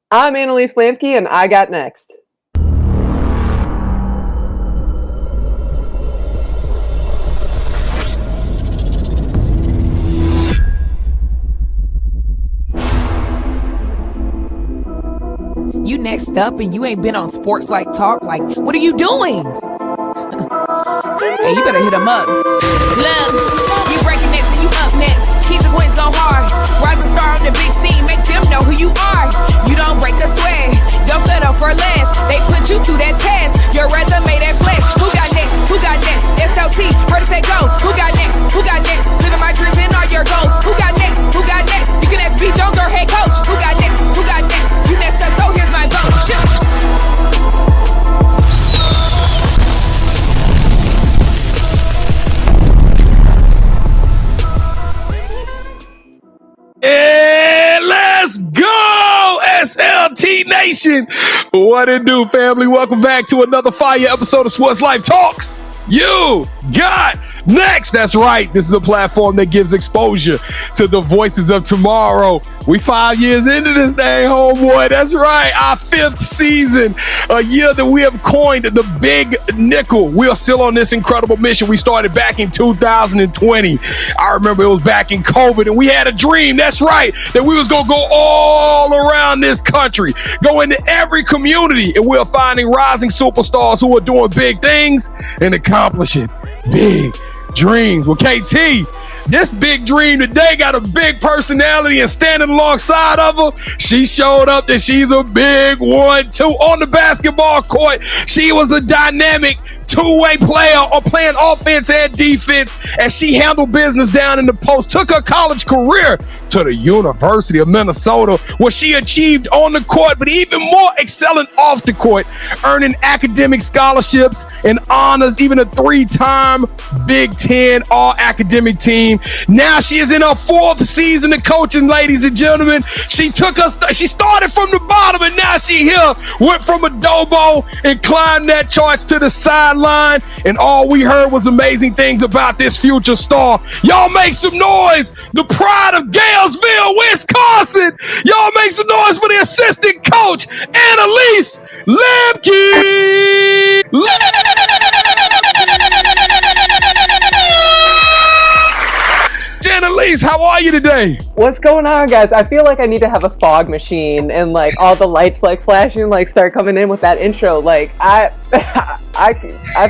I'm Annalese Lamke, and I got next. You next up and you ain't been on Sports Like Talk. Like, what are you doing? Hey, you better hit him up. Look, you breaking next and you up next. Keys and queens go hard. Rising star on the big scene, make them know who you are. You don't break the sweat, don't settle for less. They put you through that test, your resume that flex. Who got next? Who got next? SLT, ready, set, go. Who got next? Who got next? Living my dreams and all your goals. Who got next? Who got next? You can ask B. Jones or head coach. Who got next? Who got next? You next up, so here's my vote. And let's go, SLT Nation. What it do, family? Welcome back to another fire episode of Sports Life Talks. You got next. That's right. This is a platform that gives exposure to the voices of tomorrow. We 5 years into this thing, homeboy. That's right. Our 5th season, a year that we have coined the big nickel. We are still on this incredible mission. We started back in 2020. I remember it was back in COVID, and we had a dream. That's right. That we was going to go all around this country, go into every community, and we're finding rising superstars who are doing big things and accomplishing big dreams. Well, KT, this big dream today got a big personality, and standing alongside of her, she showed up that she's a big one too on the basketball court. She was a dynamic two-way player or playing offense and defense, as she handled business down in the post, took her college career to the University of Minnesota, where she achieved on the court, but even more excelling off the court, earning academic scholarships and honors, even a 3-time Big Ten all-academic team. Now she is in her 4th season of coaching, ladies and gentlemen. She started from the bottom, and now she here, went from a DOBO and climbed that charts to the sideline, and all we heard was amazing things about this future star. Y'all make some noise. The pride of Galesville, Wisconsin. Y'all make some noise for the assistant coach, Annalese Lamke. Annalese, how are you today? What's going on, guys? I feel like I need to have a fog machine and like all the lights like flashing, like start coming in with that intro. Like I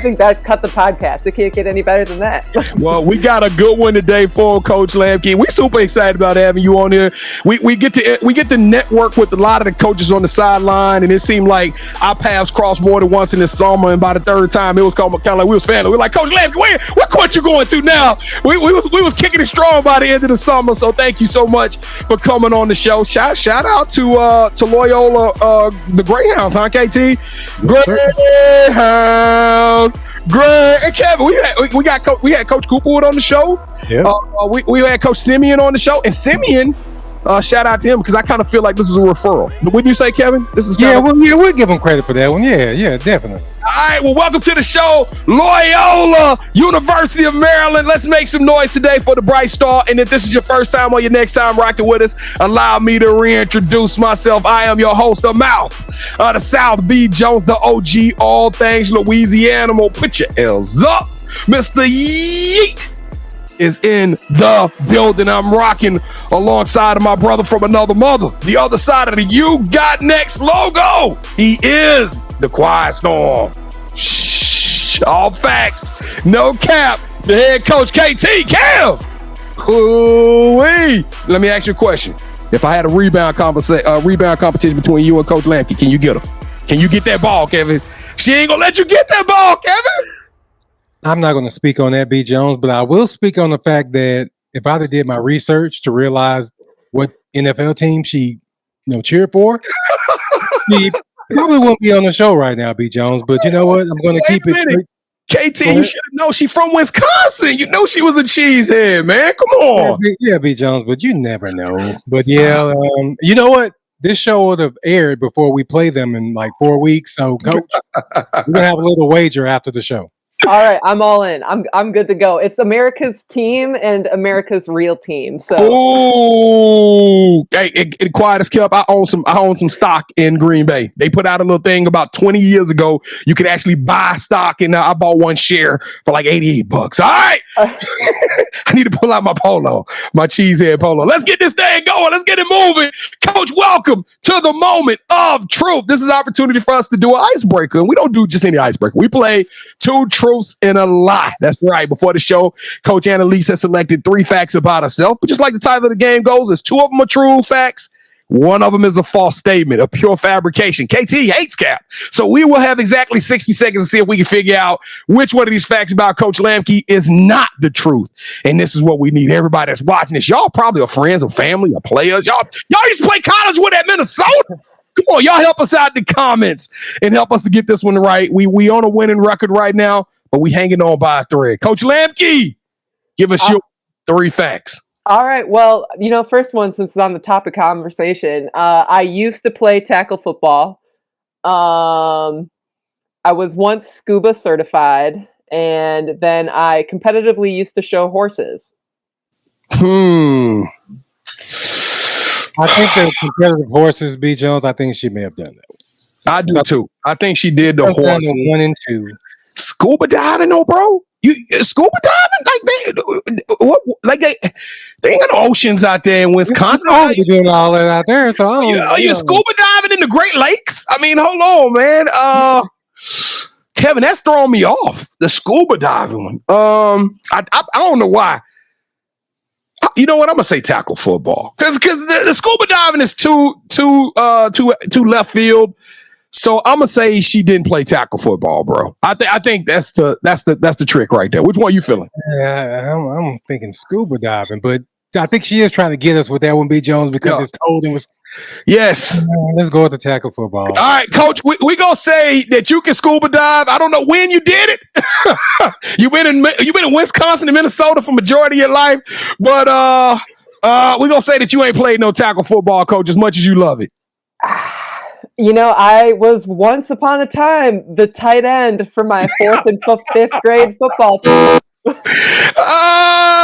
think that cut the podcast. It can't get any better than that. Well, we got a good one today for Coach Lamke. We're super excited about having you on here. We get to network with a lot of the coaches on the sideline, and it seemed like our paths crossed more than once in the summer. And by the 3rd time, it was kind of like we was family. We were like, Coach Lamke, what court you going to now? We was kicking it strong by the end of the summer. So thank you so much for coming on the show. Shout out to Loyola the Greyhounds, huh, KT? Greyhounds. Great. And Kevin, we had Coach Cooperwood on the show. Yeah. We had Coach Simeon on the show, and Simeon, shout out to him, because I kind of feel like this is a referral. Wouldn't you say, Kevin? This is we'll give him credit for that one. Yeah, definitely. All right, well, welcome to the show, Loyola University of Maryland. Let's make some noise today for the bright star. And if this is your first time or your next time rocking with us, allow me to reintroduce myself. I am your host, the mouth of the South, B. Jones, the OG, all things Louisiana. Put your L's up. Mr. Yeet is in the building. I'm rocking alongside of my brother from another mother, the other side of the You Got Next logo. He is the Quiet Storm. Shh, all facts, no cap. The head coach, KT Cam. Ooh-wee. Let me ask you a question. If I had a rebound competition between you and Coach Lamke, can you get her? Can you get that ball, Kevin? She ain't gonna let you get that ball, Kevin. I'm not going to speak on that, B. Jones, but I will speak on the fact that if I did my research to realize what NFL team she cheered for, she probably won't be on the show right now, B. Jones. But you know what? I'm going to keep it. KT, you should know she's from Wisconsin. You know she was a cheesehead, man. Come on. Yeah, B. Jones, but you never know. But yeah, you know what? This show would have aired before we play them in like 4 weeks. So, Coach, we're going to have a little wager after the show. All right, I'm all in. I'm good to go. It's America's team and America's real team. So, Ooh, hey, quiet as kept. I own some stock in Green Bay. They put out a little thing about 20 years ago. You could actually buy stock, and I bought one share for like $88. All right, I need to pull out my polo, my cheesehead polo. Let's get this thing going. Let's get it moving. Coach, welcome to the moment of truth. This is an opportunity for us to do an icebreaker, and we don't do just any icebreaker. We play two truths and a lie. That's right. Before the show, Coach Annalese has selected 3 facts about herself. But just like the title of the game goes, there's 2 of them are true facts. One of them is a false statement, a pure fabrication. KT hates cap. So we will have exactly 60 seconds to see if we can figure out which one of these facts about Coach Lamke is not the truth. And this is what we need. Everybody that's watching this, y'all probably are friends or family or players. Y'all used to play college with at Minnesota. Come on, y'all help us out in the comments and help us to get this one right. We on a winning record right now, but we hanging on by a thread. Coach Lamke, give us your 3 facts. All right. Well, first one, since it's on the topic conversation, I used to play tackle football. I was once scuba certified, and then I competitively used to show horses. I think the competitive horses, B. Jones, I think she may have done that. I do too. I think she did the horses. 1 and 2. Scuba diving, though, bro? You scuba diving? They ain't got no oceans out there in Wisconsin. You're doing all that out there, so are you scuba diving in the Great Lakes? I mean, hold on, man. Kevin, that's throwing me off. The scuba diving one. I don't know why. You know what? I'm gonna say tackle football because the scuba diving is too left field. So I'm gonna say she didn't play tackle football, bro. I think that's the trick right there. Which one are you feeling? Yeah, I'm thinking scuba diving, but I think she is trying to get us with that one, B. Jones, because it's cold and was. Yes. Let's go with the tackle football. All right, Coach. We gonna say that you can scuba dive. I don't know when you did it. You've been in Wisconsin and Minnesota for majority of your life, but we gonna say that you ain't played no tackle football, Coach, as much as you love it. I was once upon a time the tight end for my 4th and 5th grade football team.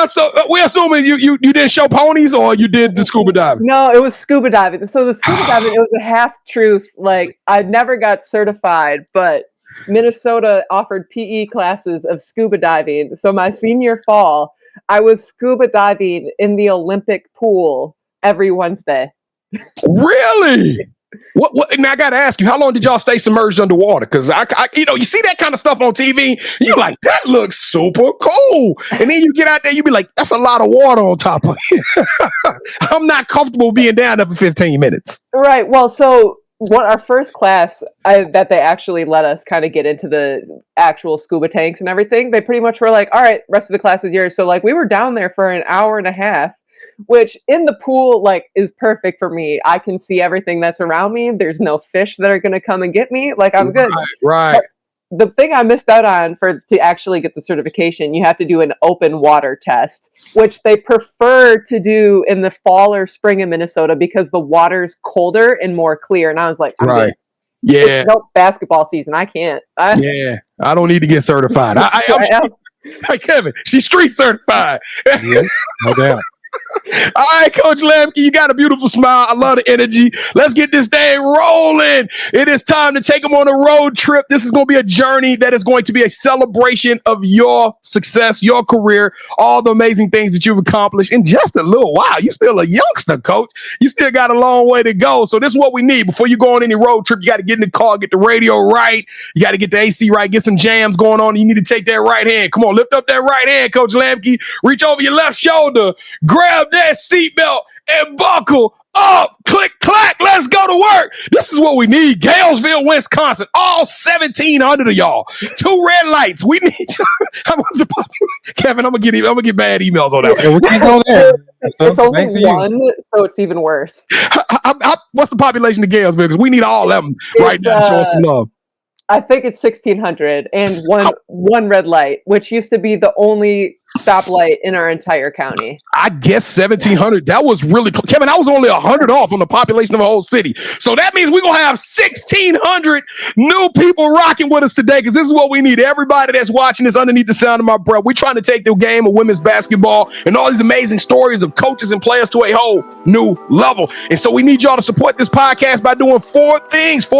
So we're assuming you didn't show ponies or you did the scuba diving? No, it was scuba diving. So the scuba diving, it was a half truth. Like, I never got certified, but Minnesota offered PE classes of scuba diving. So my senior fall, I was scuba diving in the Olympic pool every Wednesday. Really? What? Now I got to ask you, how long did y'all stay submerged underwater? Because you see that kind of stuff on TV, you're like, that looks super cool, and then you get out there, you be like, that's a lot of water on top of it. I'm not comfortable being down there for 15 minutes. Right. Well, so our first class that they actually let us kind of get into the actual scuba tanks and everything, they pretty much were like, all right, rest of the class is yours. So like we were down there for an hour and a half. Which in the pool, like, is perfect for me. I can see everything that's around me. There's no fish that are going to come and get me. Like, I'm good. Right. But the thing I missed out on to actually get the certification, you have to do an open water test, which they prefer to do in the fall or spring in Minnesota because the water's colder and more clear. And I was like, I'm good. Yeah. It's basketball season. I can't. I don't need to get certified. Hey, Kevin, she's street certified. Yeah, no doubt. All right, Coach Lamke, you got a beautiful smile. I love the energy. Let's get this thing rolling. It is time to take them on a road trip. This is going to be a journey that is going to be a celebration of your success, your career, all the amazing things that you've accomplished in just a little while. You're still a youngster, Coach. You still got a long way to go. So this is what we need. Before you go on any road trip, you got to get in the car, get the radio right. You got to get the AC right, get some jams going on. You need to take that right hand. Come on, lift up that right hand, Coach Lamke. Reach over your left shoulder. Grab that seatbelt and buckle up. Click, clack. Let's go to work. This is what we need. Galesville, Wisconsin. All 1,700 of y'all. 2 red lights. We need y'all. How much the population? Kevin, I'm gonna get bad emails on that. Yeah, we can't go there. It's only 1, so it's even worse. What's the population of Galesville? Because we need all of them right now to show us some love. I think it's 1,600 and one red light, which used to be the only stoplight in our entire county. I guess 1,700. That was really Kevin. I was only 100 off on the population of a whole city. So that means we're gonna have 1,600 new people rocking with us today, because this is what we need. Everybody that's watching this underneath the sound of my breath. We're trying to take the game of women's basketball and all these amazing stories of coaches and players to a whole new level. And so we need y'all to support this podcast by doing 4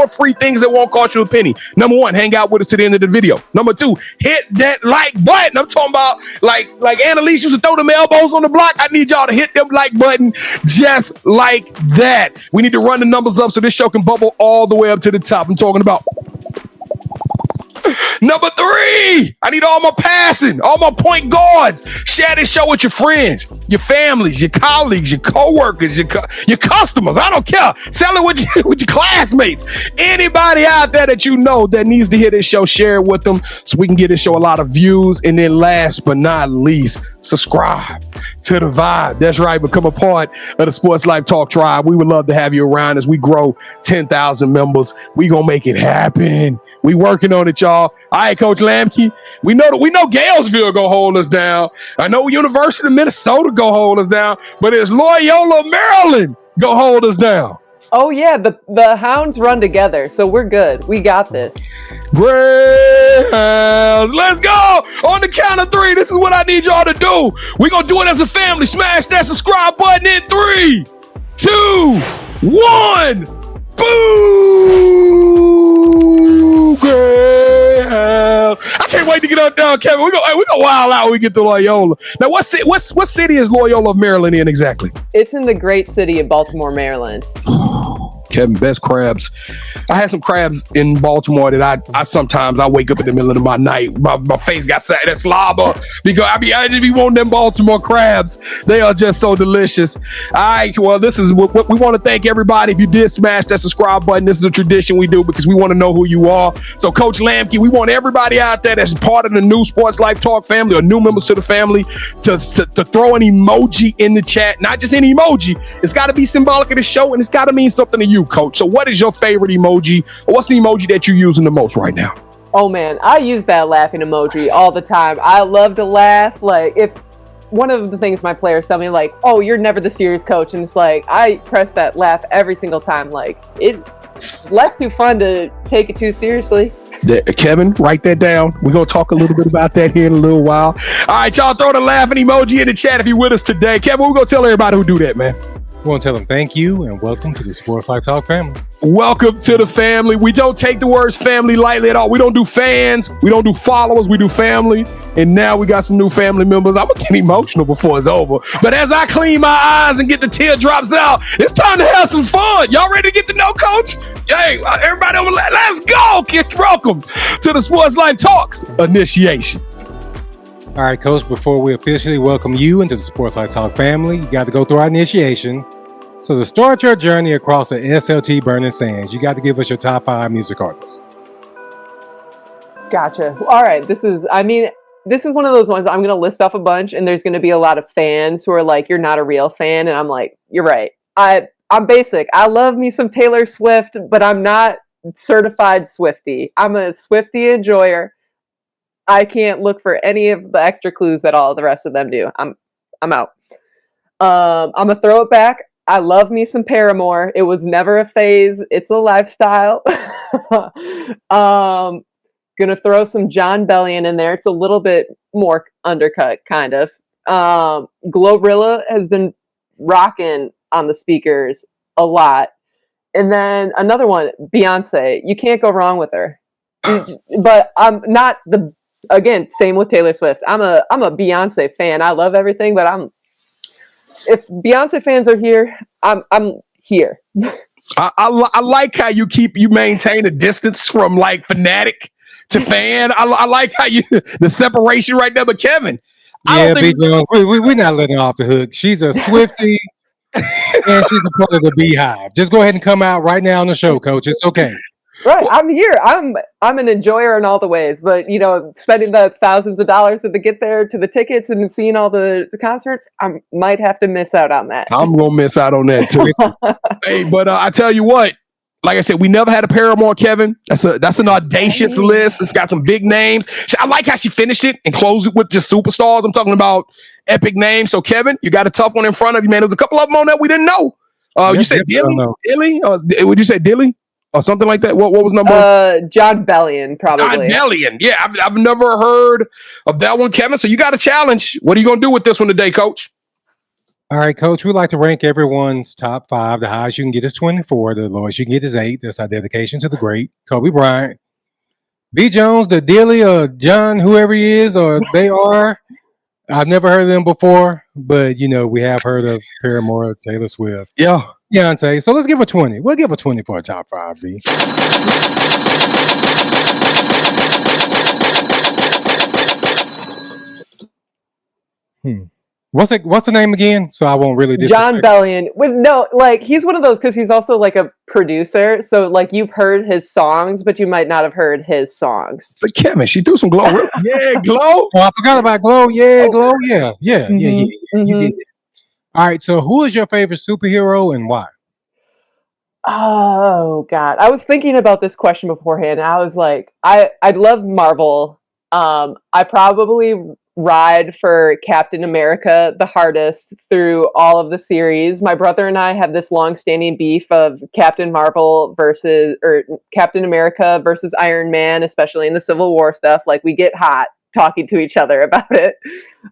free things that won't cost you a penny. Number 1, hang out with us to the end of the video. Number 2, hit that like button. I'm talking about like Annalese used to throw them elbows on the block. I need y'all to hit them like button just like that. We need to run the numbers up so this show can bubble all the way up to the top. I'm talking about number 3. I need all my passing, all my point guards. Share this show with your friends, your families, your colleagues, your coworkers, your customers. I don't care. Sell it with your classmates. Anybody out there that you know that needs to hear this show, share it with them so we can get this show a lot of views. And then last but not least, subscribe to the vibe. That's right. Become a part of the Sports Life Talk tribe. We would love to have you around as we grow 10,000 members. We gonna make it happen. We working on it, y'all. All right, Coach Lamke. We know Galesville gonna hold us down. I know University of Minnesota gonna hold us down, but it's Loyola, Maryland gonna hold us down. Oh yeah, the Hounds run together, so we're good. We got this. Greyhounds, let's go! On the count of 3, this is what I need y'all to do. We're gonna do it as a family. Smash that subscribe button in 3, 2, 1. Boo! Greyhounds. I can't wait to get up down, Kevin. We're gonna wild out when we get to Loyola. Now, what city is Loyola, Maryland in exactly? It's in the great city of Baltimore, Maryland. Kevin, best crabs. I had some crabs in Baltimore that I sometimes wake up in the middle of my night. My face got that slobber because I just be wanting them Baltimore crabs. They are just so delicious. All right, well, this is what we want to thank everybody. If you did smash that subscribe button, this is a tradition we do because we want to know who you are. So, Coach Lamke, we want everybody out there that's part of the new Sports Life Talk family or new members to the family to throw an emoji in the chat. Not just any emoji. It's got to be symbolic of the show, and it's got to mean something to you, Coach. So what is your favorite emoji, or what's the emoji that you're using the most right now? Oh man, I use that laughing emoji all the time. I love to laugh. Like, if one of the things my players tell me, like, oh, you're never the serious coach, and it's like I press that laugh every single time. Like, it's less too fun to take it too seriously. Kevin, write that down. We're going to talk a little bit about that here in a little while. All right, y'all, throw the laughing emoji in the chat if you're with us today. Kevin, we're going to tell everybody who do that, man. We want to tell them thank you and welcome to the Sports Life Talk family. Welcome to the family. We don't take the words family lightly at all. We don't do fans. We don't do followers. We do family. And now we got some new family members. I'm going to get emotional before it's over. But as I clean my eyes and get the teardrops out, it's time to have some fun. Y'all ready to get to know Coach? Hey, everybody over, let's go. Welcome to the Sports Life Talks initiation. All right, Coach, before we officially welcome you into the Sports Life Talk family, you got to go through our initiation. So to start your journey across the SLT Burning Sands, you got to give us your top 5 music artists. Gotcha. All right. This is one of those ones I'm going to list off a bunch, and there's going to be a lot of fans who are like, you're not a real fan. And I'm like, you're right. I'm basic. I love me some Taylor Swift, but I'm not certified Swiftie. I'm a Swiftie enjoyer. I can't look for any of the extra clues that all the rest of them do. I'm out. I'm gonna throw it back. I love me some Paramore. It was never a phase. It's a lifestyle. Gonna throw some John Bellion in there. It's a little bit more undercut, kind of. Glorilla has been rocking on the speakers a lot. And then another one, Beyonce. You can't go wrong with her. But I'm not again, same with Taylor Swift. I'm a Beyonce fan. I love everything, but if Beyonce fans are here, I'm here. I like how you maintain a distance from like fanatic to fan. I like how the separation right there. But Kevin, yeah, we're not letting her off the hook. She's a Swiftie and she's a part of the Beehive. Just go ahead and come out right now on the show, Coach. It's okay. Right, I'm here. I'm an enjoyer in all the ways, but spending the thousands of dollars to get there, to the tickets and seeing all the concerts, I might have to miss out on that. I'm gonna miss out on that too. Hey, but I tell you what, like I said, we never had a Paramore, Kevin. That's an audacious list. It's got some big names. I like how she finished it and closed it with just superstars. I'm talking about epic names. So, Kevin, you got a tough one in front of you, man. There's a couple of them on there we didn't know. You said Dilly? Would you say Dilly? Or something like that? What was number? John Bellion, probably. John Bellion. Yeah, I've never heard of that one, Kevin. So you got a challenge. What are you going to do with this one today, Coach? All right, Coach, we like to rank everyone's top 5. The highest you can get is 24. The lowest you can get is 8. That's our dedication to the great Kobe Bryant. B. Jones, the Dilly, or John, whoever he is, or they are. I've never heard of them before, but, we have heard of Paramore, Taylor Swift. Yeah. Beyonce. So let's give her 20. We'll give her 20 for a top 5, B. What's the name again? So I won't really John Bellion. No, he's one of those because he's also a producer. So you've heard his songs, but you might not have heard his songs. But Kevin, she threw some Glow. Yeah, Glow. Oh, I forgot about Glow. Yeah, Glow. Yeah. You did it. All right. So who is your favorite superhero and why? Oh God, I was thinking about this question beforehand. And I was like, I love Marvel. I probably ride for Captain America the hardest through all of the series. My brother and I have this long-standing beef of Captain Marvel or Captain America versus Iron Man, especially in the Civil War stuff. We get hot talking to each other about it.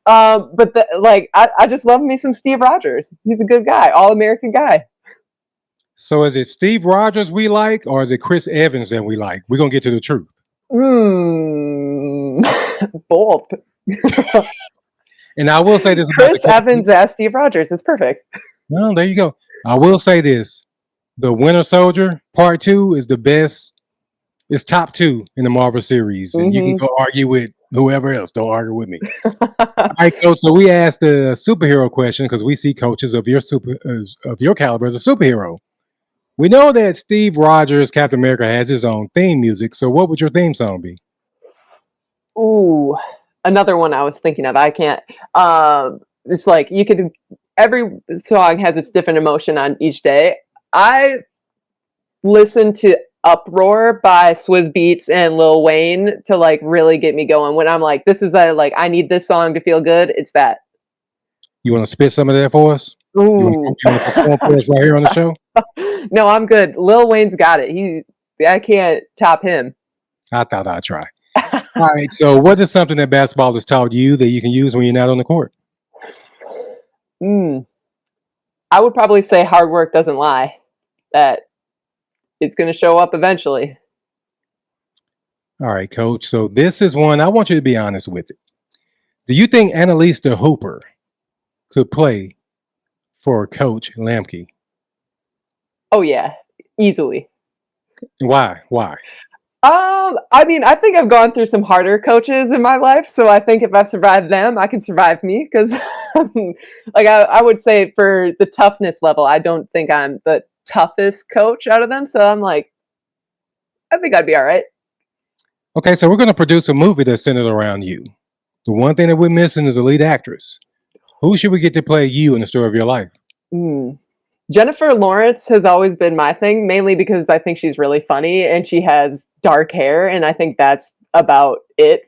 But I just love me some Steve Rogers. He's a good guy, all-American guy. So is it Steve Rogers we like, or is it Chris Evans that we like? We're going to get to the truth. Both. And I will say this about Chris Evans as Steve Rogers. It's perfect. Well, there you go. I will say this. The Winter Soldier Part 2 is the best. It's top 2 in the Marvel series. And you can go argue with whoever else. Don't argue with me. All right, Coach. So we asked the superhero question because we see coaches of your caliber as a superhero. We know that Steve Rogers, Captain America, has his own theme music. So what would your theme song be? Ooh, another one I was thinking of. I can't. It's every song has its different emotion on each day. I listen to Uproar by Swizz Beatz and Lil Wayne to really get me going. When I'm this is I need this song to feel good. It's that. You want to spit some of that for us? Ooh. You want to perform for us right here on the show? No, I'm good. Lil Wayne's got it. I can't top him. I thought I'd try. All right. So what is something that basketball has taught you that you can use when you're not on the court? I would probably say hard work doesn't lie. That it's going to show up eventually. All right, Coach. So this is one I want you to be honest with it. Do you think Annalese Hooper could play for Coach Lamke? Oh yeah, easily. Why? I think I've gone through some harder coaches in my life, so I think if I've survived them, I can survive me. Because, I would say for the toughness level, I don't think I'm the toughest coach out of them. So I'm I think I'd be all right. Okay, so we're going to produce a movie that's centered around you. The one thing that we're missing is a lead actress. Who should we get to play you in the story of your life? Jennifer Lawrence has always been my thing, mainly because I think she's really funny and she has dark hair, and I think that's about it.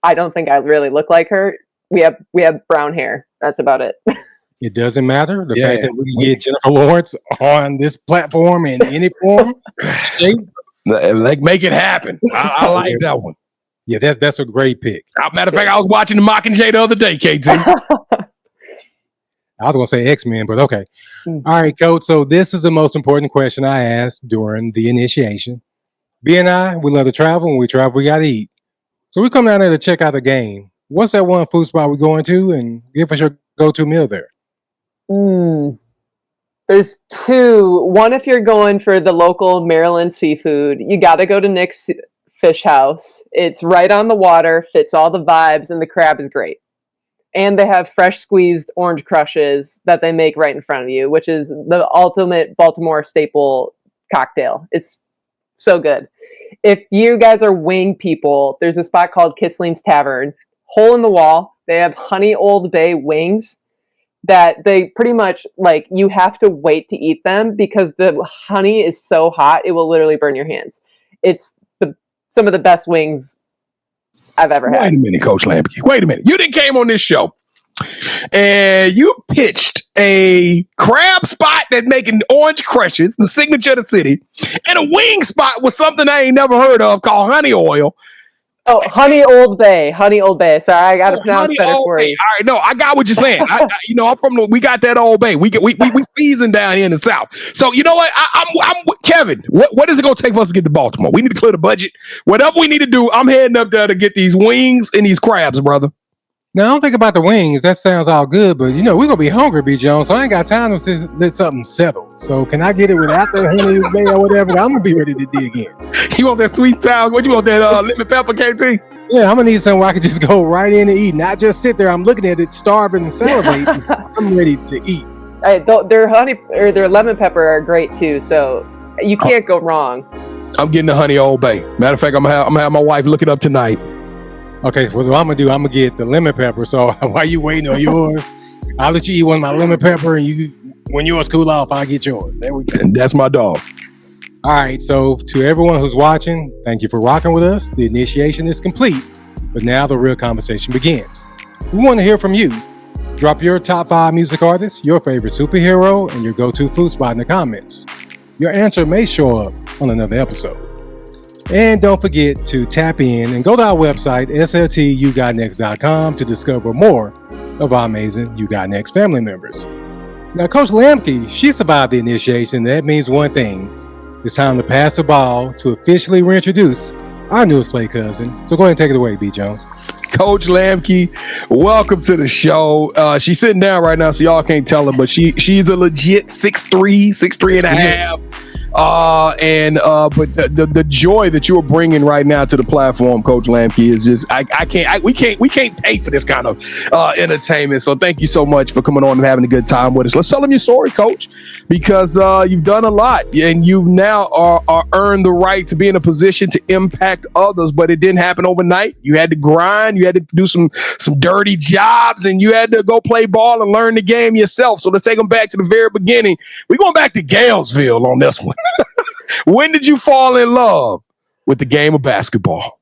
I don't think I really look like her. We have brown hair. That's about it. It doesn't matter. The fact that we can get Jennifer Lawrence on this platform in any form, shape, make it happen. I like that one. Yeah, that's a great pick. Matter of fact, I was watching the Mockingjay the other day, KT. I was going to say X-Men, but okay. All right, Coach. So this is the most important question I asked during the initiation. B and I, we love to travel. When we travel, we got to eat. So we come down there to check out the game. What's that one food spot we're going to? And give us your go-to meal there. There's two. One, if you're going for the local Maryland seafood, you got to go to Nick's Fish House. It's right on the water, fits all the vibes, and the crab is great. And they have fresh squeezed orange crushes that they make right in front of you, which is the ultimate Baltimore staple cocktail. It's so good. If you guys are wing people, there's a spot called Kissling's Tavern. Hole in the wall. They have honey Old Bay wings. that they pretty much like you have to wait to eat them because the honey is so hot it will literally burn your hands. It's some of the best wings I've ever had. Wait a minute, Coach Lamke. Wait a minute. You didn't came on this show and you pitched a crab spot that's making orange crushes, the signature of the city, and a wing spot with something I ain't never heard of called honey oil. Oh, Honey Old Bay. Honey Old Bay. Sorry, I got to pronounce better for you. All right, no, I got what you're saying. I'm from we got that Old Bay. We season down here in the South. So you know what? I'm Kevin. What is it gonna take for us to get to Baltimore? We need to clear the budget. Whatever we need to do, I'm heading up there to get these wings and these crabs, brother. Now, don't think about the wings. That sounds all good, but we're going to be hungry, B. Jones, so I ain't got time to let something settle. So can I get it without the honey bay or whatever? I'm going to be ready to dig in. You want that sweet sour? What you want, that lemon pepper, KT? Yeah, I'm going to need something where I can just go right in and eat, not just sit there. I'm looking at it, starving and salivating. I'm ready to eat. Their honey or their lemon pepper are great too, so you can't go wrong. I'm getting the honey Old Bay. Matter of fact, I'm gonna have my wife look it up tonight. Okay, well, what I'm going to do, I'm going to get the lemon pepper. So while you waiting on yours, I'll let you eat one of my lemon pepper, and when yours cool off, I'll get yours. There we go. And that's my dog. All right, so to everyone who's watching, thank you for rocking with us. The initiation is complete, but now the real conversation begins. We want to hear from you. Drop your top 5 music artists, your favorite superhero, and your go-to food spot in the comments. Your answer may show up on another episode. And don't forget to tap in and go to our website, sltugotnext.com, to discover more of our amazing You Got Next family members. Now, Coach Lamke, she survived the initiation. That means one thing. It's time to pass the ball to officially reintroduce our newest play cousin. So go ahead and take it away, B. Jones. Coach Lamke, welcome to the show. She's sitting down right now, so y'all can't tell her, but she's a legit 6'3" and a half. But the joy that you're bringing right now to the platform, Coach Lamke, is just we can't pay for this kind of entertainment. So thank you so much for coming on and having a good time with us. Let's tell them your story, Coach, because you've done a lot and you've now are earned the right to be in a position to impact others. But it didn't happen overnight. You had to grind. You had to do some dirty jobs, and you had to go play ball and learn the game yourself. So let's take them back to the very beginning. We're going back to Galesville on this one. When did you fall in love with the game of basketball?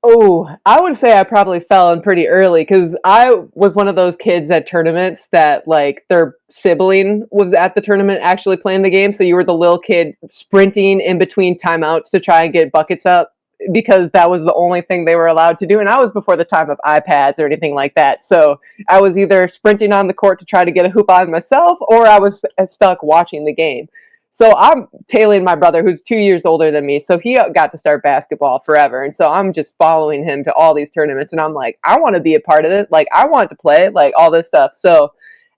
Oh, I would say I probably fell in pretty early because I was one of those kids at tournaments that like their sibling was at the tournament actually playing the game. So you were the little kid sprinting in between timeouts to try and get buckets up because that was the only thing they were allowed to do. And I was before the time of iPads or anything like that. So I was either sprinting on the court to try to get a hoop on myself or I was stuck watching the game. So I'm tailing my brother, who's 2 years older than me. So he got to start basketball forever. And so I'm just following him to all these tournaments. And I'm like, I want to be a part of it. Like, I want to play, like all this stuff. So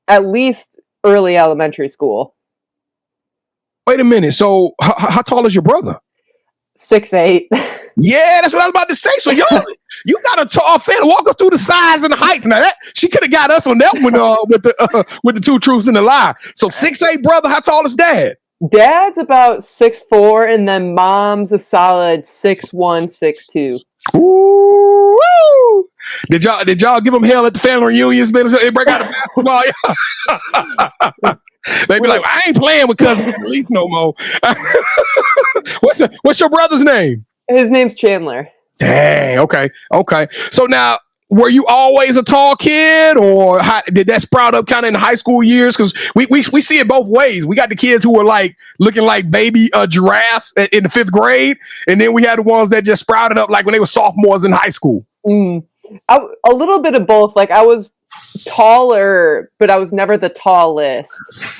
at least early elementary school. Wait a minute. So how tall is your brother? 6'8". Yeah, that's what I was about to say. So you got a tall fan. Walk us through the size and the height. Now she could have got us on that one with the two truths and the lie. So 6'8" brother. How tall is dad? Dad's about 6'4", and then mom's a solid 6'1", 6'2". Ooh, did y'all give them hell at the family reunions? They break out the basketball. They be like, I ain't playing with cousin Annalese no more. What's your brother's name? His name's Chandler. Dang. Okay. So now, were you always a tall kid, or did that sprout up kind of in the high school years? Because we see it both ways. We got the kids who were like looking like baby giraffes in the 5th grade, and then we had the ones that just sprouted up like when they were sophomores in high school. A little bit of both. Like I was taller, but I was never the tallest.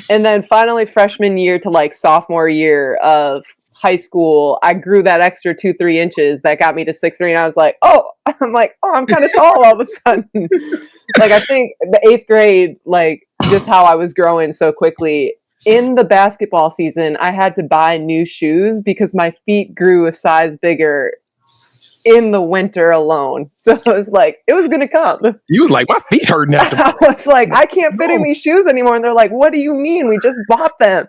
And then finally freshman year to like sophomore year of high school, I grew that extra 2-3 inches that got me to 6'3", and I was like, I'm kind of tall all of a sudden. Like I think the 8th grade, like just how I was growing so quickly. In the basketball season, I had to buy new shoes because my feet grew a size bigger in the winter alone. So it was like, it was going to come. You was like, my feet hurting after. I was like, I can't fit in these shoes anymore. And they're like, what do you mean? We just bought them.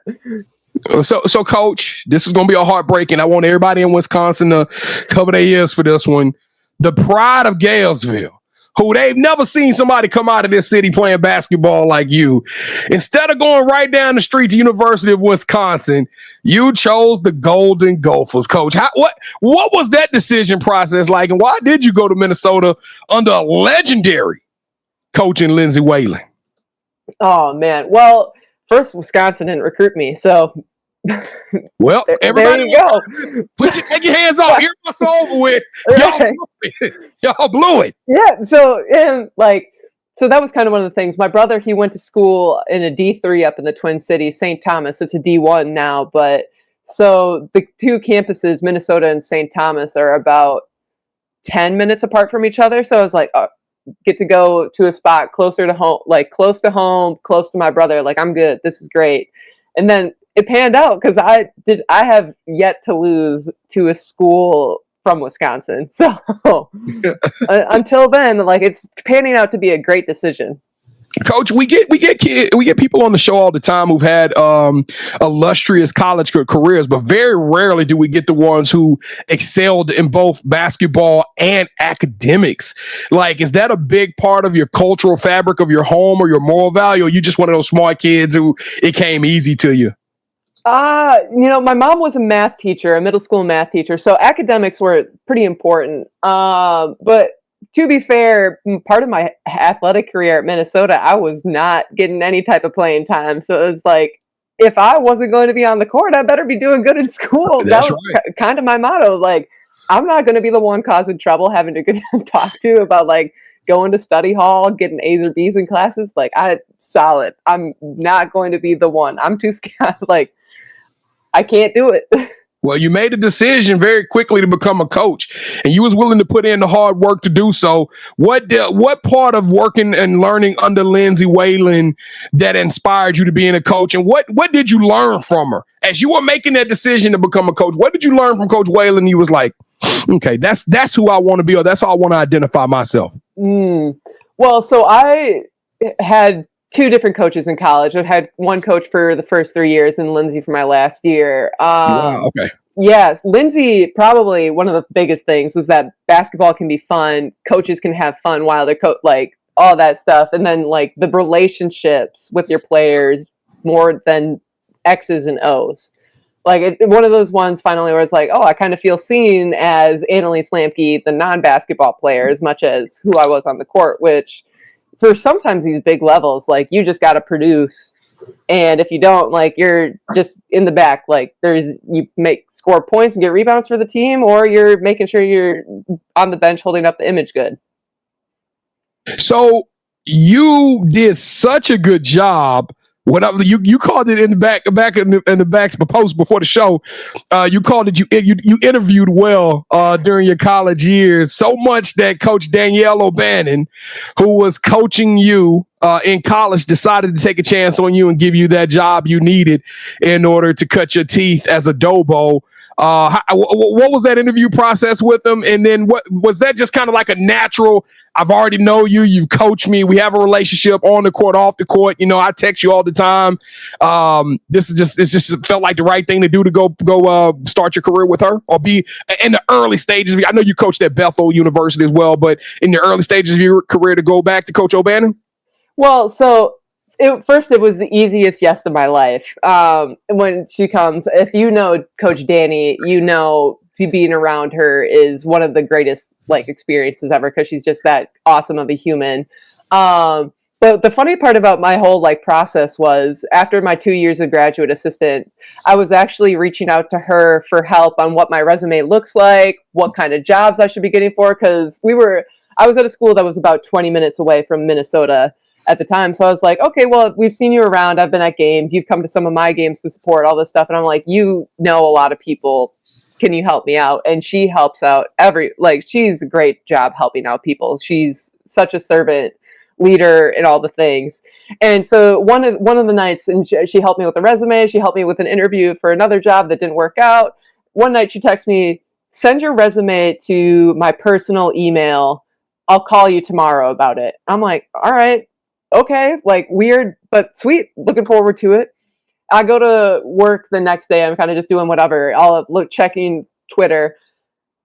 So Coach, this is going to be a heartbreaking. I want everybody in Wisconsin to cover their ears for this one. The pride of Galesville, who they've never seen somebody come out of this city playing basketball like you. Instead of going right down the street to University of Wisconsin, you chose the Golden Gophers. Coach, what was that decision process like, and why did you go to Minnesota under a legendary coach in Lindsay Whalen? Oh, man. Well, first, Wisconsin didn't recruit me, so... Well, everybody, take your hands off. Here's what's over with. Y'all blew it. Yeah. So that was kind of one of the things. My brother, he went to school in a D3 up in the Twin Cities, St. Thomas. It's a D1 now, but so the two campuses, Minnesota and St. Thomas, are about 10 minutes apart from each other. So I was like, get to go to a spot closer to home, like close to home, close to my brother. Like, I'm good. This is great. And then it panned out because I have yet to lose to a school from Wisconsin. So until then, like, it's panning out to be a great decision. Coach, we get people on the show all the time who've had illustrious college careers, but very rarely do we get the ones who excelled in both basketball and academics. Like, is that a big part of your cultural fabric of your home or your moral value? Or are you just one of those smart kids who it came easy to you? My mom was a math teacher, a middle school math teacher, so academics were pretty important. But to be fair, part of my athletic career at Minnesota, I was not getting any type of playing time. So it was like, if I wasn't going to be on the court, I better be doing good in school. That's that was right. Kind of my motto. Like, I'm not going to be the one causing trouble, having to talk to about like going to study hall, getting A's or B's in classes. Like, solid. I'm not going to be the one. I'm too scared. Like, I can't do it. Well, you made a decision very quickly to become a coach, and you was willing to put in the hard work to do so. What part of working and learning under Lindsay Whalen that inspired you to being a coach, and what did you learn from her as you were making that decision to become a coach? What did you learn from Coach Whalen? You was like, okay, that's who I want to be, or that's how I want to identify myself. Well, so I had two different coaches in college. I've had one coach for the first 3 years and Lindsay for my last year. Wow, okay. Yes, Lindsay, probably one of the biggest things was that basketball can be fun. Coaches can have fun while they're like all that stuff. And then like the relationships with your players more than X's and O's. Like one of those ones finally where it's like, oh, I kind of feel seen as Annalese Lamke, the non-basketball player, as much as who I was on the court, which for sometimes these big levels, like you just got to produce. And if you don't, like, you're just in the back, like you score points and get rebounds for the team, or you're making sure you're on the bench holding up the image good. So you did such a good job. Whatever you called it in the back post before the show, you called it you interviewed well during your college years, so much that Coach Danielle O'Bannon, who was coaching you in college, decided to take a chance on you and give you that job you needed in order to cut your teeth as a DOBO. What was that interview process with them? And then what was that just kind of like a natural, I've already know you, you've coached me, we have a relationship on the court, off the court, I text you all the time. It just felt like the right thing to do to go start your career with her, or be in the early stages. I know you coached at Bethel University as well, but in the early stages of your career to go back to Coach O'Bannon? Well, so it was the easiest yes of my life. When she comes, if you know Coach Danny, being around her is one of the greatest experiences ever, because she's just that awesome of a human. But the funny part about my whole process was, after my 2 years of graduate assistant, I was actually reaching out to her for help on what my resume looks like, what kind of jobs I should be getting for, because I was at a school that was about 20 minutes away from Minnesota at the time. So I was like, okay, well, we've seen you around. I've been at games. You've come to some of my games to support all this stuff. And I'm like, a lot of people. Can you help me out? And she helps out she's a great job helping out people. She's such a servant leader in all the things. And so one of the nights, and she helped me with a resume. She helped me with an interview for another job that didn't work out. One night she texted me, send your resume to my personal email. I'll call you tomorrow about it. I'm like, all right. Okay, weird, but sweet. Looking forward to it. I go to work the next day. I'm kind of just doing whatever. I'll checking Twitter.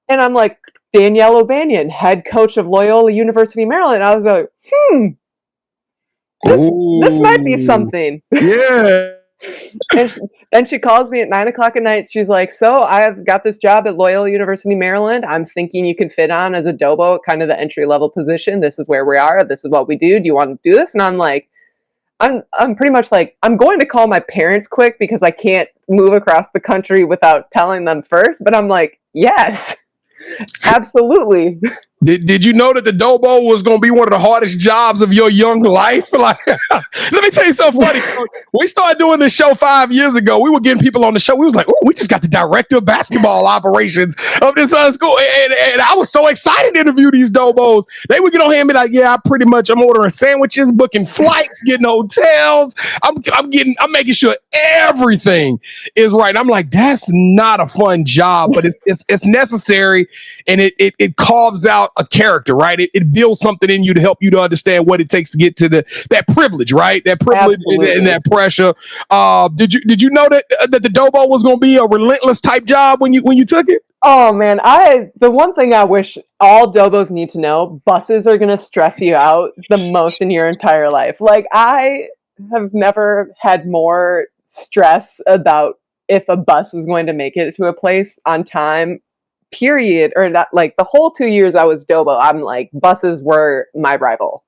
And I'm like, Danielle O'Banion, head coach of Loyola University, Maryland. I was like, this might be something. Yeah. And then she calls me at 9:00 at night. She's like, so I've got this job at Loyola University, Maryland. I'm thinking you can fit on as a DOBO, kind of the entry level position. This is where we are. This is what we do. Do you want to do this? And I'm like, I'm pretty much like, I'm going to call my parents quick because I can't move across the country without telling them first. But I'm like, yes, absolutely. Did you know that the DOBO was going to be one of the hardest jobs of your young life? Like, let me tell you something funny. We started doing this show 5 years ago. We were getting people on the show. We was like, oh, we just got the director of basketball operations of this school. And I was so excited to interview these DOBOs. They would get on here and be like, yeah, I'm ordering sandwiches, booking flights, getting hotels. I'm making sure everything is right. And I'm like, that's not a fun job, but it's necessary. And it carves out a character, right? It builds something in you to help you to understand what it takes to get to that privilege, right? That privilege and that pressure. Did you know that the DOBO was going to be a relentless type job when you took it? Oh man, the one thing I wish all DOBOs need to know: buses are going to stress you out the most in your entire life. Like, I have never had more stress about if a bus was going to make it to a place on time. Period. Or not, like the whole 2 years I was DOBO, I'm like, buses were my rival.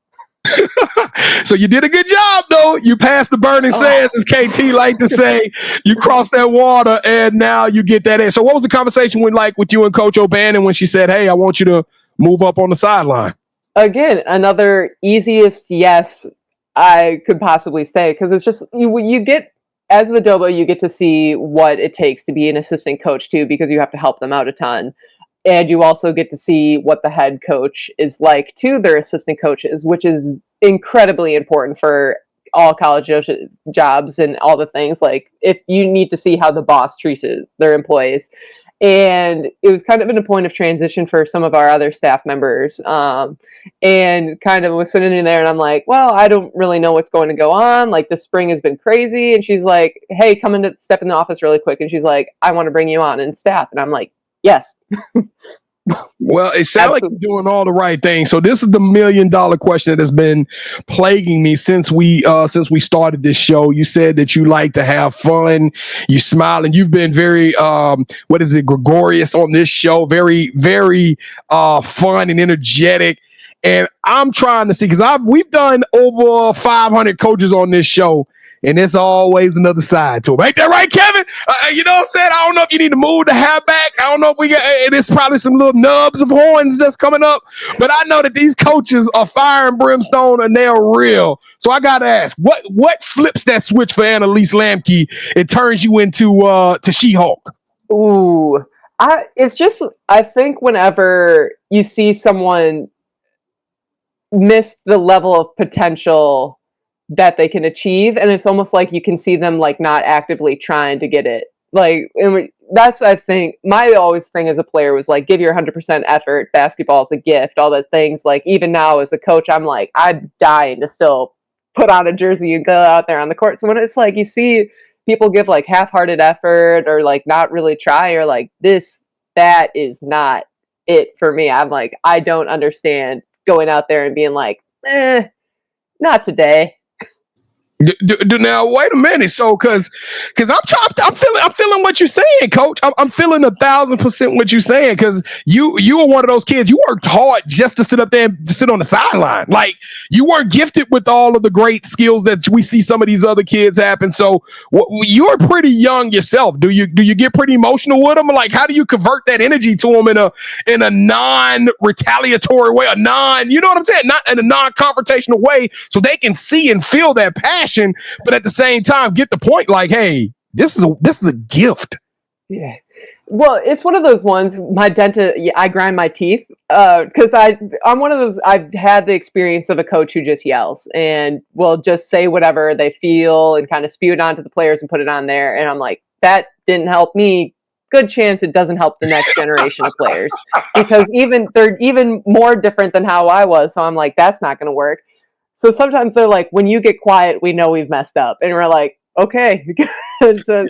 So you did a good job, though. You passed the burning sands, as KT like to say. You crossed that water, and now you get that in. So what was the conversation with you and Coach O'Bannon when she said, hey, I want you to move up on the sideline? Again, another easiest yes I could possibly say, because it's just, you get, as the DOBO, you get to see what it takes to be an assistant coach too, because you have to help them out a ton. And you also get to see what the head coach is like to their assistant coaches, which is incredibly important for all college jobs and all the things. Like, if you need to see how the boss treats their employees. And it was kind of in a point of transition for some of our other staff members. And kind of was sitting in there and I'm like, well, I don't really know what's going to go on. Like, this spring has been crazy. And she's like, hey, step in the office really quick. And she's like, I want to bring you on in staff. And I'm like, yes. Well, it sounds like you're doing all the right things. So this is the $1 million question that has been plaguing me since we started this show. You said that you like to have fun. You smile, and you've been very gregarious on this show. Very, very fun and energetic. And I'm trying to see, because we've done over 500 coaches on this show. And there's always another side to it. Ain't that right, Kevin? You know what I'm saying? I don't know if you need to move the hat back. I don't know if there's probably some little nubs of horns that's coming up. But I know that these coaches are fire and brimstone, and they're real. So I got to ask, what flips that switch for Annalese Lamke and turns you into to She-Hulk? Ooh. I think whenever you see someone miss the level of potential that they can achieve, and it's almost like you can see them like not actively trying to get it. Like, and that's, I think, my always thing as a player was like, give your 100% effort. Basketball's a gift, all the things. Like, even now as a coach, I'm like, I'm dying to still put on a jersey and go out there on the court. So when it's like you see people give like half-hearted effort or like not really try, or like that is not it for me. I'm like, I don't understand going out there and being like, not today. Now wait a minute. So because I'm feeling what you're saying, Coach. I'm feeling 1,000% what you're saying, because you were one of those kids. You worked hard just to sit up there and sit on the sideline. Like, you weren't gifted with all of the great skills that we see some of these other kids happen. So you're pretty young yourself. Do you get pretty emotional with them? Like, how do you convert that energy to them in a non-retaliatory way, you know what I'm saying? Not in a non-confrontational way, so they can see and feel that passion, but at the same time get the point, like, hey, this is a gift. Yeah. Well, it's one of those ones, my dentist, I grind my teeth because I'm one of those, I've had the experience of a coach who just yells and will just say whatever they feel and kind of spew it onto the players and put it on there. And I'm like, that didn't help me. Good chance it doesn't help the next generation of players, because they're even more different than how I was. So I'm like, that's not going to work. So sometimes they're like, when you get quiet, we know we've messed up. And we're like, okay. So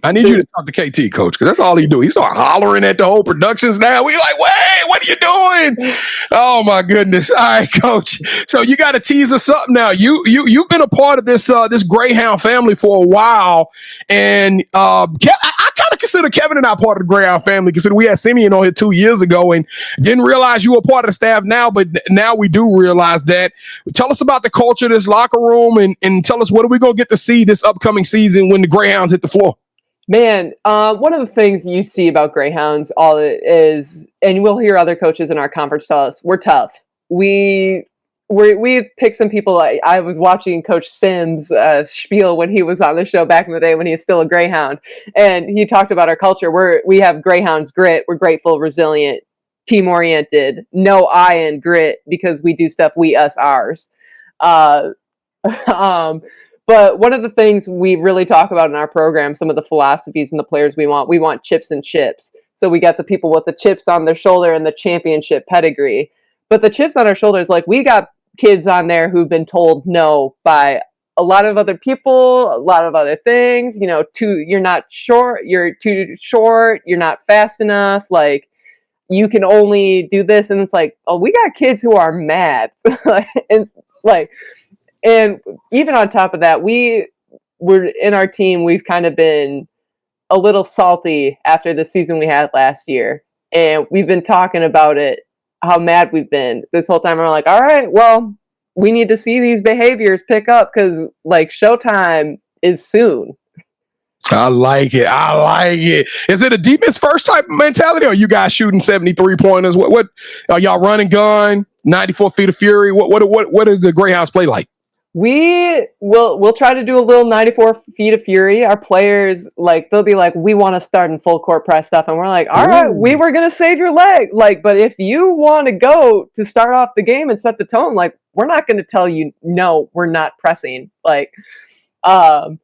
I need you to talk to KT, coach, because that's all he do. He start hollering at the whole productions now. We like, wait, what are you doing? Oh my goodness! All right, coach. So you got to tease us up now. You've been a part of this Greyhound family for a while, and I kind of consider Kevin and I part of the Greyhound family. Consider we had Simeon on here 2 years ago, and didn't realize you were part of the staff now, but now we do realize that. Tell us about the culture of this locker room, and tell us what are we gonna get to see this upcoming season when the Greyhounds hit the floor. Man, one of the things you see about Greyhounds all is, and we'll hear other coaches in our conference tell us, we're tough. We picked some people. I was watching Coach Sims' spiel when he was on the show back in the day when he was still a Greyhound, and he talked about our culture. We have Greyhounds grit. We're grateful, resilient, team-oriented, no I in grit because we do stuff we, us, ours. But one of the things we really talk about in our program, some of the philosophies and the players we want chips and chips. So we got the people with the chips on their shoulder and the championship pedigree. But the chips on our shoulders, like we got kids on there who've been told no by a lot of other people, a lot of other things, you're not short, you're too short, you're not fast enough, like you can only do this. And it's like, oh, we got kids who are mad. And even on top of that, we're in our team, we've kind of been a little salty after the season we had last year. And we've been talking about it, how mad we've been this whole time. We're like, all right, well, we need to see these behaviors pick up because like showtime is soon. I like it. Is it a defense first type of mentality, or are you guys shooting 73 pointers? What are y'all running gun? 94 feet of fury? What do the Greyhounds play like? We'll try to do a little 94 feet of fury. Our players, like, they'll be like, we want to start in full court press stuff. And we're like, all right, we were going to save your leg. Like, but if you want to go to start off the game and set the tone, like, we're not going to tell you, no, we're not pressing. Like, and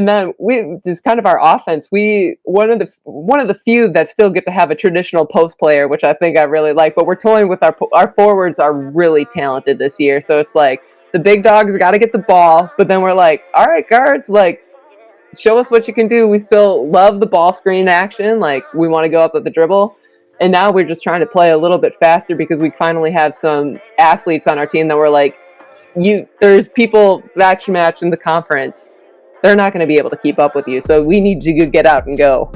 then we just kind of our offense. One of the few that still get to have a traditional post player, which I think I really like, but we're toying with our forwards are really talented this year. So it's like, the big dogs got to get the ball, but then we're like, all right, guards, like, show us what you can do. We still love the ball screen action. Like, we want to go up with the dribble. And now we're just trying to play a little bit faster because we finally have some athletes on our team that we're like, there's people match in the conference. They're not going to be able to keep up with you. So we need you to get out and go.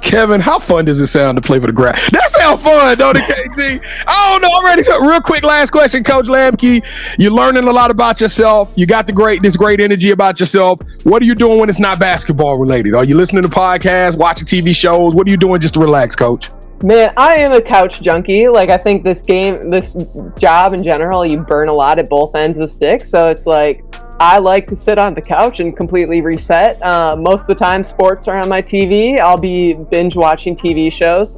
Kevin, how fun does it sound to play for the Greyhounds? That sounds fun, don't it, KT? I don't know. I'm ready. Real quick, last question, Coach Lamke. You're learning a lot about yourself. You got this great energy about yourself. What are you doing when it's not basketball related? Are you listening to podcasts, watching TV shows? What are you doing just to relax, Coach? Man, I am a couch junkie. Like, I think this job in general, you burn a lot at both ends of the stick. So it's like, I like to sit on the couch and completely reset. Most of the time, sports are on my TV. I'll be binge watching TV shows.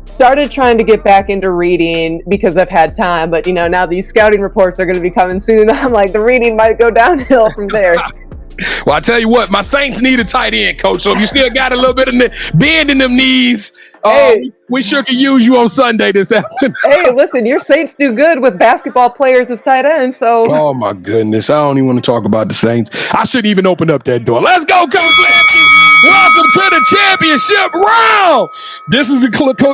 Started trying to get back into reading because I've had time, but now these scouting reports are going to be coming soon. I'm like, the reading might go downhill from there. Well, I tell you what, my Saints need a tight end, Coach. So if you still got a little bit of bend in them knees, we sure can use you on Sunday this afternoon. Hey, listen, your Saints do good with basketball players as tight ends. So, oh my goodness, I don't even want to talk about the Saints. I shouldn't even open up that door. Let's go, Coach Lamke. Welcome to the championship round. This is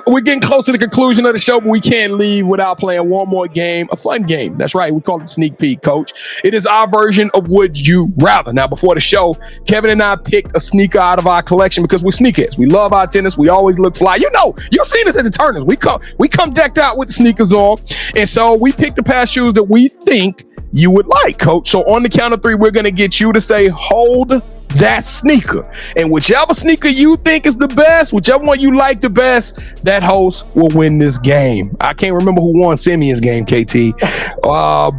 we're getting close to the conclusion of the show, but we can't leave without playing one more game, a fun game. That's right. We call it Sneak Peek, Coach. It is our version of Would You Rather. Now, before the show, Kevin and I picked a sneaker out of our collection because we're sneakers. We love our tennis. We always look fly. You've seen us at the tournaments. We come decked out with the sneakers on. And so we picked a pair of shoes that we think you would like, Coach. So on the count of three, we're going to get you to say, hold that sneaker. And whichever sneaker you think is the best, whichever one you like the best, that host will win this game. I can't remember who won Simeon's game, KT. But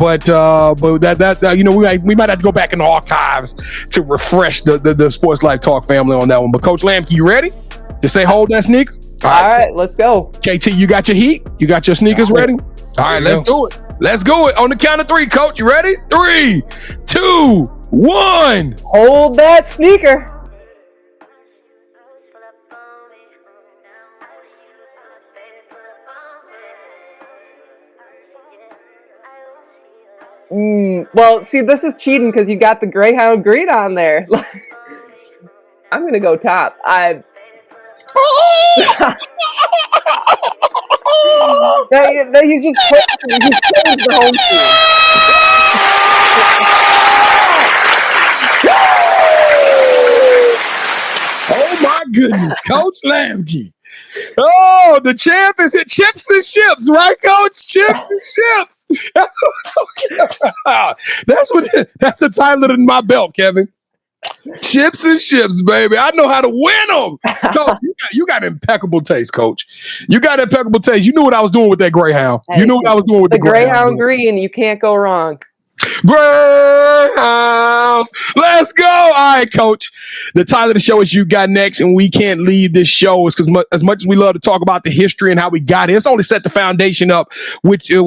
we might have to go back in the archives to refresh the Sports Life Talk family on that one. But Coach Lamke, you ready to say hold that sneaker? All right, let's go. KT, you got your heat? You got your sneakers ready? All right, let's do it. Let's go it on the count of three, Coach. You ready? 3, 2, 1. Hold that sneaker. Well, see, this is cheating because you got the Greyhound green on there. I'm gonna go top. He's just the home team. Oh my goodness, Coach Lamke. Oh, the champ is at Chips and Ships, right, Coach? Chips and Ships. That's the title of my belt, Kevin. Chips and Ships, baby. I know how to win them. Coach, you got impeccable taste, Coach. You got impeccable taste. You knew what I was doing with that Greyhound. You knew what I was doing with the Greyhound green. You can't go wrong. Greyhounds. Let's go. All right, Coach. The title of the show is You Got Next, and we can't leave this show because as much as we love to talk about the history and how we got it, it's only set the foundation up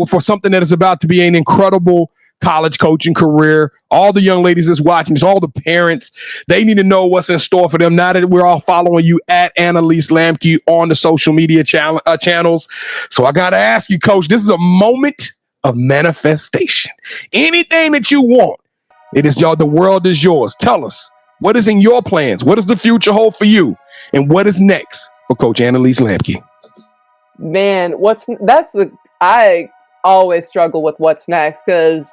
for something that is about to be an incredible college coaching career. All the young ladies that's watching this, all the parents, they need to know what's in store for them now that we're all following you at Annalese Lamke on the social media channels. So I got to ask you, Coach, this is a moment of manifestation. Anything that you want, the world is yours. Tell us, what is in your plans? What does the future hold for you? And what is next for Coach Annalese Lamke? Man, I always struggle with what's next because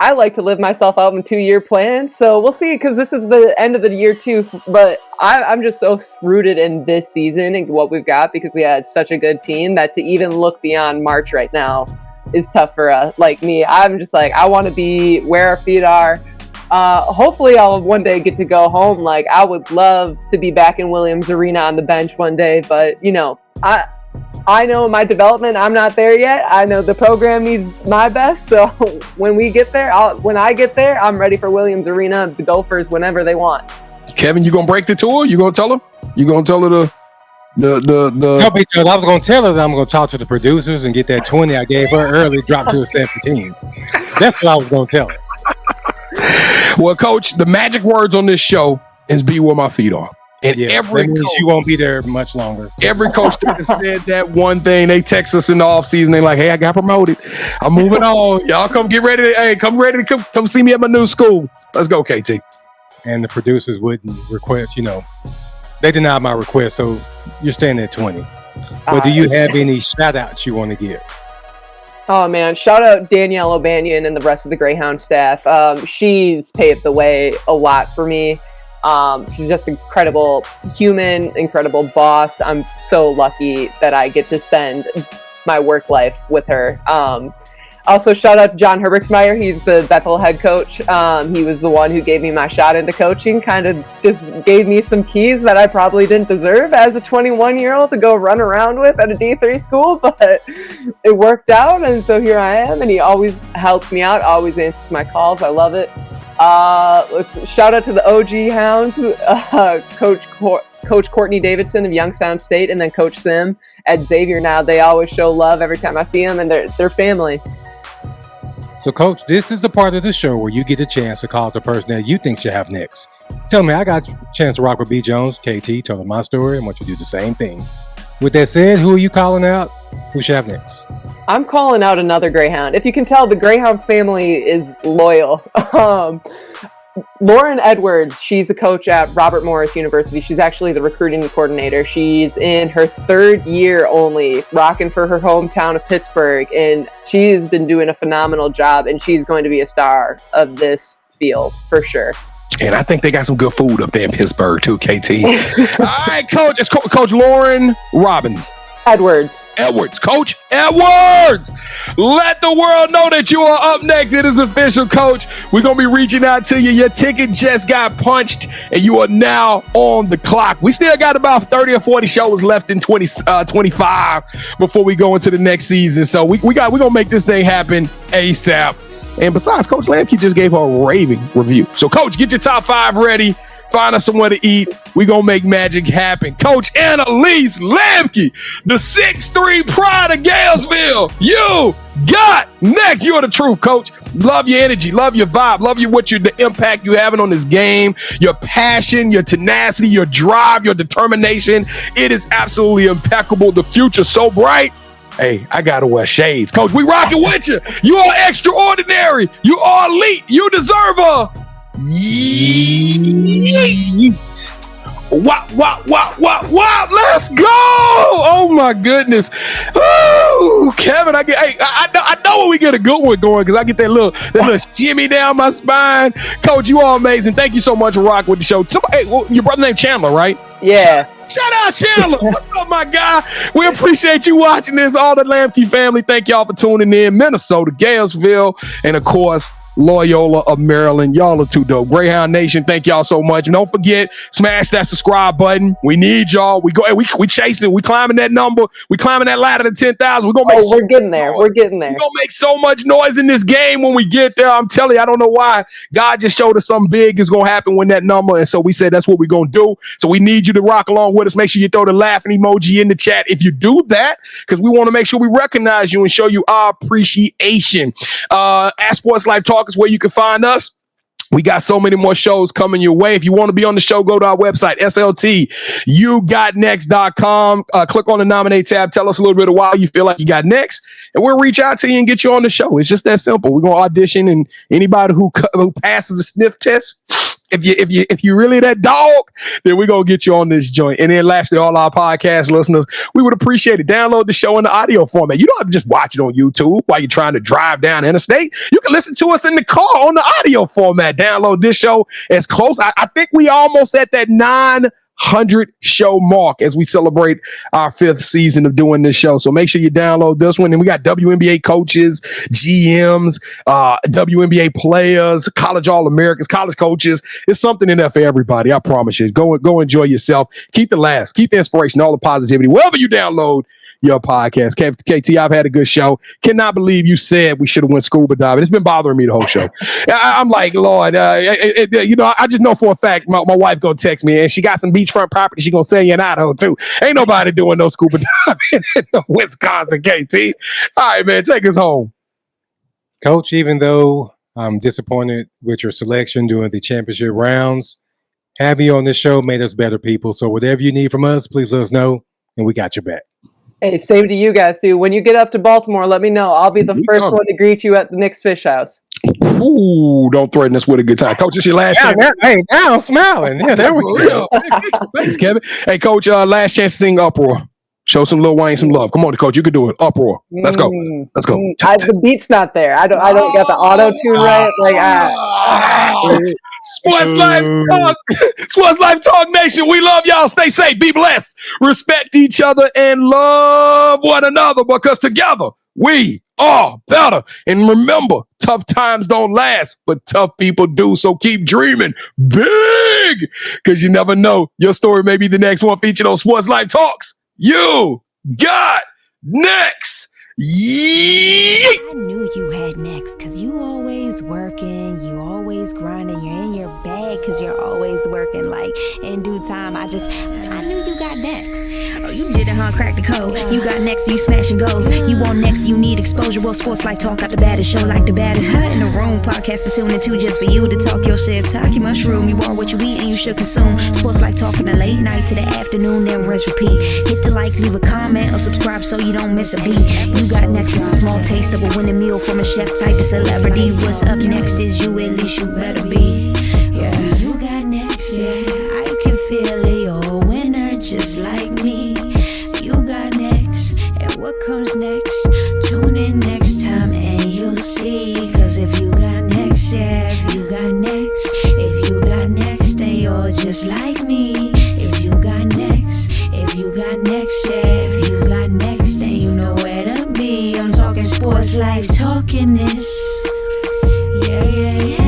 I like to live myself out in 2-year plans. So we'll see, because this is the end of the year too. But I'm just so rooted in this season and what we've got, because we had such a good team that to even look beyond March right now is tough for us. Like me, I'm just like, I want to be where our feet are. Hopefully I'll one day get to go home. Like, I would love to be back in Williams Arena on the bench one day, but I know my development, I'm not there yet. I know the program needs my best. So when I get there, I'm ready for Williams Arena, the Gophers, whenever they want. Kevin, you gonna break the tour? You gonna tell her? You gonna tell her the No, because I was going to tell her that I'm going to talk to the producers and get that 20 I gave her early drop to a 17. That's what I was going to tell her. Well, Coach, the magic words on this show is be where my feet are. And every that means you won't be there much longer. Every coach that said that one thing, they text us in the offseason. They're like, hey, I got promoted. I'm moving on. Y'all come get ready. Come see me at my new school. Let's go, KT. And the producers wouldn't request, they denied my request, so you're staying at 20. But do you have any shout outs you want to give? Oh man, shout out Danielle O'Banion and the rest of the Greyhound staff. She's paved the way a lot for me. She's just an incredible human, incredible boss. I'm so lucky that I get to spend my work life with her. Also, shout out to John Herbertsmeyer. He's the Bethel head coach. He was the one who gave me my shot into coaching, kind of just gave me some keys that I probably didn't deserve as a 21-year-old to go run around with at a D3 school, but it worked out, and so here I am, and he always helps me out, always answers my calls. I love it. Let's shout out to the OG Hounds, Coach Courtney Davidson of Youngstown State, and then Coach Sim at Xavier now. They always show love every time I see them, and they're family. So, Coach, this is the part of the show where you get a chance to call the person that you think should have next. Tell me, I got a chance to rock with B. Jones, KT, tell them my story. I want you to do the same thing. With that said, who are you calling out? Who should have next? I'm calling out another Greyhound. If you can tell, the Greyhound family is loyal. Lauren Edwards, she's a coach at Robert Morris University. She's actually the recruiting coordinator. She's in her 3rd year only, rocking for her hometown of Pittsburgh, and she's been doing a phenomenal job, and she's going to be a star of this field for sure. And I think they got some good food up there in Pittsburgh too, KT. All right, Coach. It's Coach Lauren Edwards. Coach Edwards. Let the world know that you are up next. It is official, Coach. We're going to be reaching out to you. Your ticket just got punched, and you are now on the clock. We still got about 30 or 40 shows left in 25 before we go into the next season. So we're going to make this thing happen ASAP. And besides, Coach Lamke just gave her a raving review. So, Coach, get your top 5 ready. Find us somewhere to eat. We're going to make magic happen. Coach Annalese Lamke, the 6'3" pride of Galesville. You got next. You are the truth, Coach. Love your energy. Love your vibe. Love the impact you're having on this game. Your passion, your tenacity, your drive, your determination. It is absolutely impeccable. The future's so bright. Hey, I got to wear shades. Coach, we rocking with you. You are extraordinary. You are elite. You deserve a yeet Wop, wop, wop, wop, wop. Let's go. Oh my goodness. Ooh, Kevin, I know when we get a good one going because I get that little shimmy down my spine. Coach, you are amazing. Thank you so much for rocking with the show. Your brother named Chandler, right? Yeah. Shout out Chandler. What's up, my guy? We appreciate you watching this. All the Lamke family. Thank y'all for tuning in. Minnesota, Galesville, and of course, Loyola of Maryland. Y'all are too dope. Greyhound Nation, thank y'all so much. And don't forget, smash that subscribe button. We need y'all. We chasing. We climbing that number. We climbing that ladder to 10,000. We're gonna make we're getting there. We're getting there. We're gonna make so much noise in this game when we get there. I'm telling you, I don't know why. God just showed us something big is gonna happen when that number. And so we said that's what we're gonna do. So we need you to rock along with us. Make sure you throw the laughing emoji in the chat if you do that, because we want to make sure we recognize you and show you our appreciation. Ask Sports Life Talk is where you can find us. We got so many more shows coming your way. If you want to be on the show, go to our website, sltyougotnext.com. Click on the nominate tab. Tell us a little bit of why you feel like you got next, and we'll reach out to you and get you on the show. It's just that simple. We're going to audition, and anybody who passes the sniff test, if you really that dog, then we're going to get you on this joint. And then lastly, all our podcast listeners, we would appreciate it. Download the show in the audio format. You don't have to just watch it on YouTube while you're trying to drive down the interstate. You can listen to us in the car on the audio format. Download this show as close. I think we almost at that 900 show mark as we celebrate our 5th season of doing this show. So make sure you download this one. And we got WNBA coaches, GMs, WNBA players, college All-Americans, college coaches. It's something in there for everybody. I promise you. Go enjoy yourself. Keep the laughs, keep the inspiration, all the positivity, wherever you download your podcast. KT, I've had a good show. Cannot believe you said we should have went scuba diving. It's been bothering me the whole show. I'm like, Lord, I just know for a fact my wife gonna text me, and she got some beachfront property she gonna sell you in Idaho too. Ain't nobody doing no scuba diving in Wisconsin, KT. All right, man, take us home. Coach, even though I'm disappointed with your selection during the championship rounds, having you on this show made us better people. So whatever you need from us, please let us know, and we got your back. Hey, same to you guys, dude. When you get up to Baltimore, let me know. I'll be the first one to greet you at the Nick's Fish House. Ooh, don't threaten us with a good time. Coach, it's your last chance. Hey, now I'm smiling. Yeah, there we go. Thanks, Kevin. Hey, Coach, last chance to sing Uproar. Show some Lil Wayne some love. Come on, Coach. You can do it. Uproar. Let's go. Let's go. The beat's not there. I don't got the auto tune right. Sports Life Talk. Sports Life Talk Nation. We love y'all. Stay safe. Be blessed. Respect each other and love one another, because together we are better. And remember, tough times don't last, but tough people do. So keep dreaming big, because you never know. Your story may be the next one featured on Sports Life Talks. You got next. I knew you had next, because you always working, you always grinding, you're in your bag because you're always working. Like, in due time, I knew you got next. Oh, you did it, huh? Crack the code. You got next, you smashing goals. You want next, you need exposure. Well, Sports Like Talk got the baddest show, like the baddest hut in the room. Podcast to tune into just for you to talk your shit. Talk your mushroom. You are what you eat and you should consume. Sports Like Talk from the late night to the afternoon, then rest repeat. Hit the like, leave a comment, or subscribe so you don't miss a beat. You got next is a small taste of a winning meal from a chef type of celebrity. What's up next is you, at least you better be. Yeah, you got next, yeah. I can feel it, you're a winner just like me. You got next, and what comes next? Tune in next time and you'll see. Cause if you got next, yeah, if you got next, then you're just like me. If you got next, yeah, if you got next, then you know where to be. I'm talking Sports Life, talking this. Yeah.